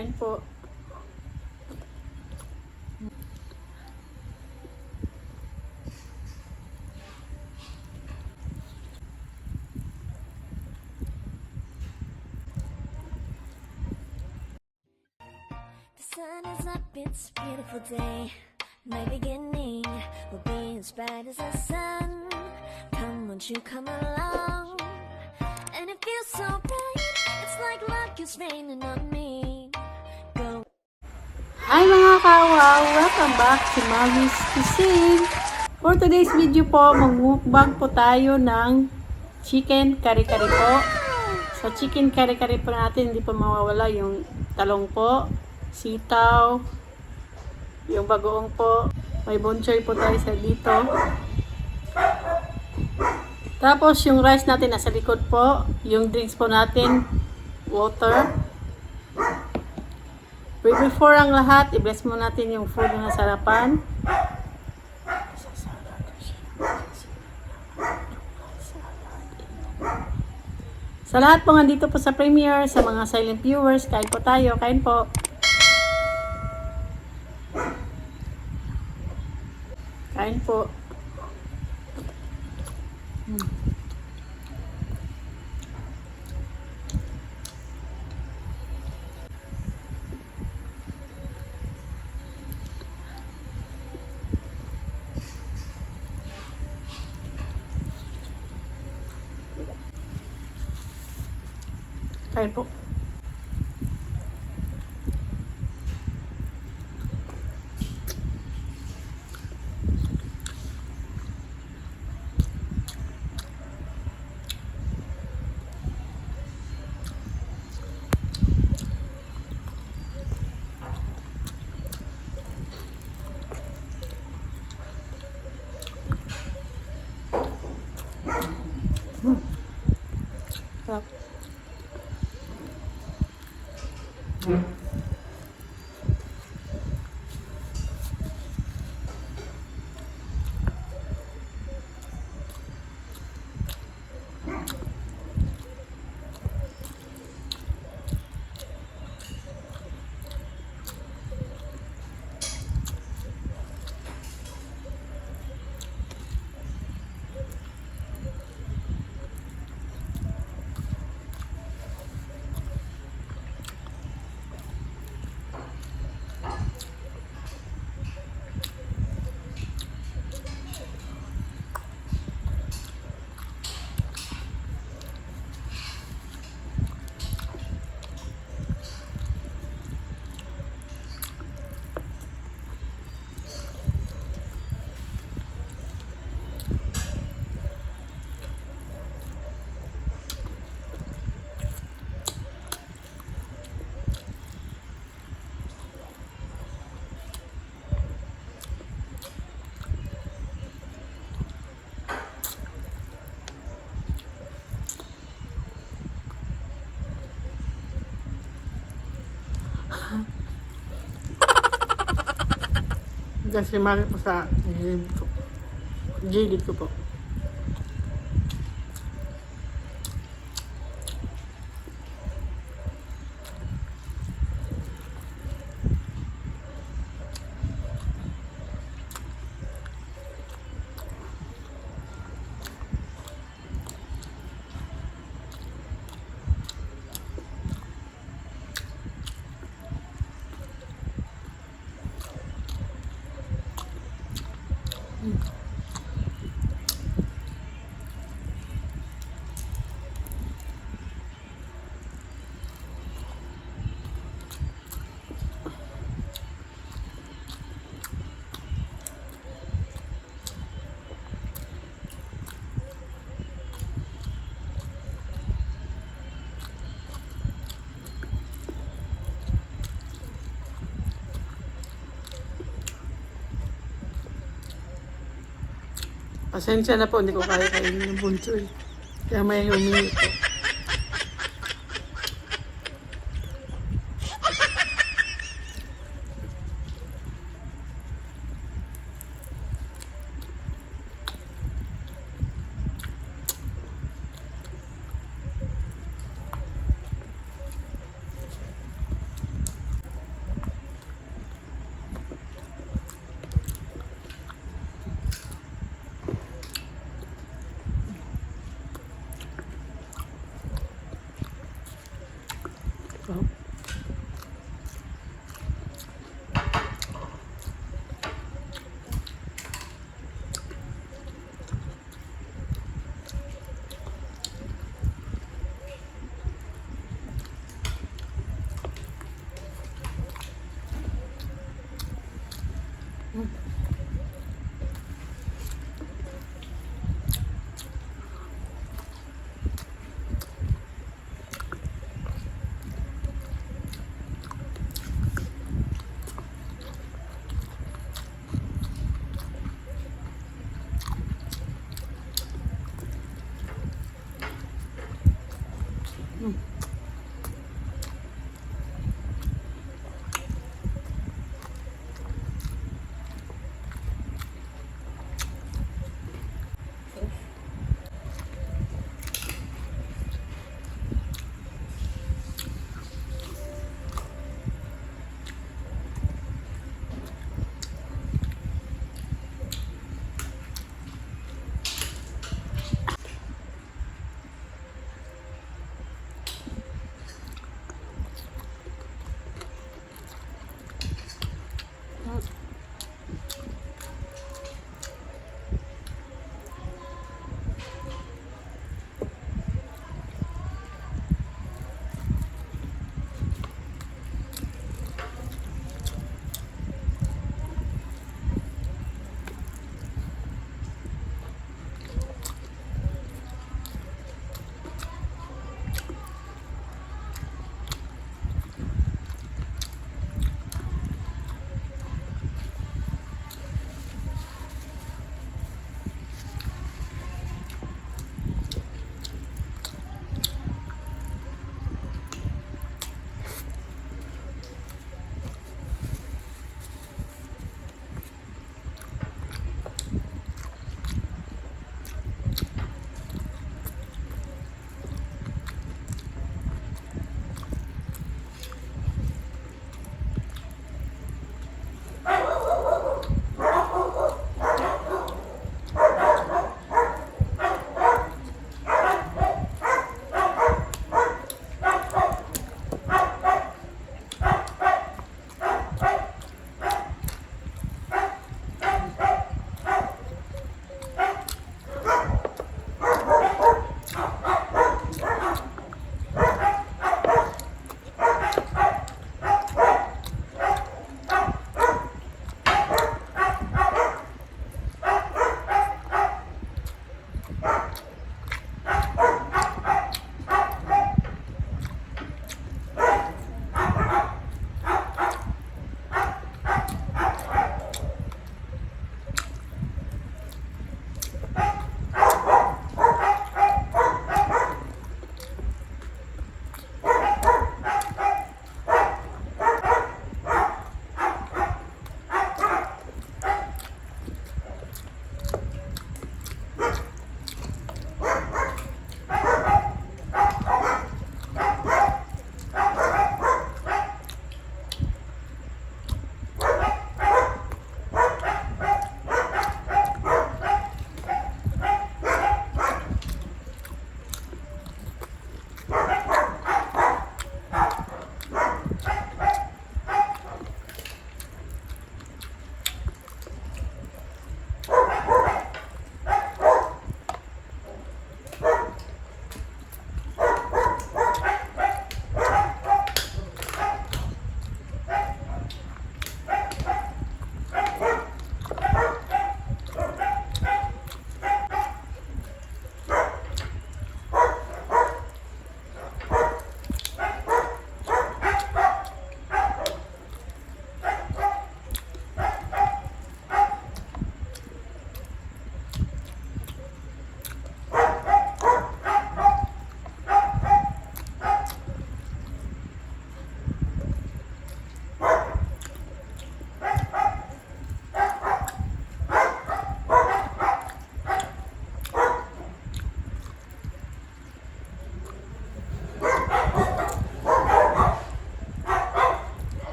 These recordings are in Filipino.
Kain po. The sun is up, it's a beautiful day. My beginning will be as bright as the sun. Come, won't you come along? And it feels so bright, it's like luck is raining on me. Go. Hi mga kawaw! Welcome back to Mavi's Cuisine! For today's video po, mag-mukbang po tayo ng chicken kare-kare po. Sa chicken kare-kare po natin, hindi po mawawala yung talong po, sitaw, yung bagoong po, may bonchoy po tayo sa dito. Tapos yung rice natin nasa likod po, yung drinks po natin, water. Before ang lahat, i-bless mo natin yung food na sarapan. Sa lahat po nga dito po sa premiere, sa mga silent viewers, kain po tayo, kain po. Kain po. Kain po. Sarap. Kasi mali po sa gilid ko po. Pasensya na po, hindi ko kaya kainin ng bunso eh. Kaya may humingi po.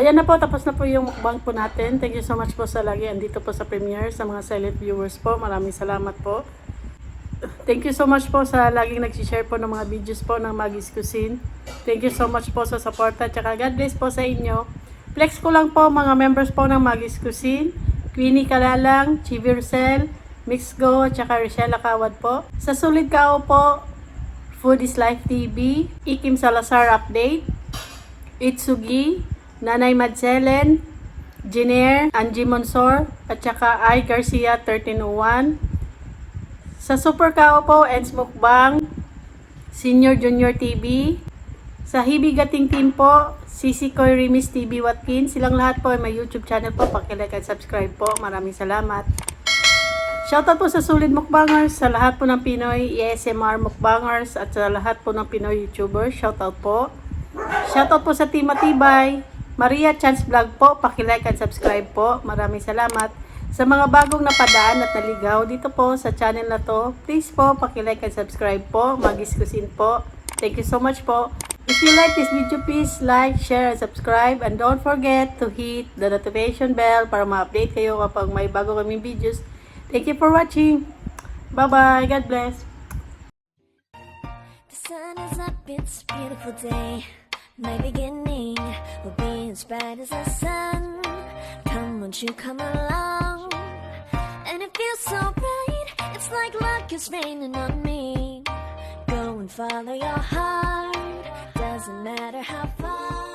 Ayan na po, tapos na po yung mukbang po natin. Thank you so much po sa lagi andito po sa premiere, sa mga silent viewers po. Maraming salamat po. Thank you so much po sa laging nag-share po ng mga videos po ng Maggie's Cuisine. Thank you so much po sa suporta. Tsaka God bless po sa inyo. Flex ko lang po mga members po ng Maggie's Cuisine. Queenie Kalalang, Chivircel, Mixgo, tsaka Richelle Kawad po. Sa Sulit Kao po, Food is Life TV, Ikim Salazar Update, Itsugi, Nanay Madselen, Jiner, Angie Monsor, at tsaka I Garcia 1301. Sa Super Kao po, Eds Mukbang, Senior Junior TV. Sa Hibigating Team po, Sisi Koy Rimis TV Watkins. Silang lahat po ay may YouTube channel po. Pakilike at subscribe po. Maraming salamat. Shoutout po sa Solid Mukbangers, sa lahat po ng Pinoy ASMR Mukbangers, at sa lahat po ng Pinoy YouTubers. Shoutout po. Shoutout po sa Team Matibay, Maria Chance Vlog po. Pakilike at subscribe po. Maraming salamat. Sa mga bagong napadaan at naligaw dito po sa channel na to, please po pakilike and subscribe po. Maggie's Cuisine po. Thank you so much po. If you like this video, please like, share, and subscribe. And don't forget to hit the notification bell para ma-update kayo kapag may bago kaming videos. Thank you for watching. Bye-bye. God bless. The sun is up, it's a beautiful day. My beginning will be as bright as the sun. Come, won't you come along? And it feels so bright, it's like luck is raining on me. Go and follow your heart, doesn't matter how far.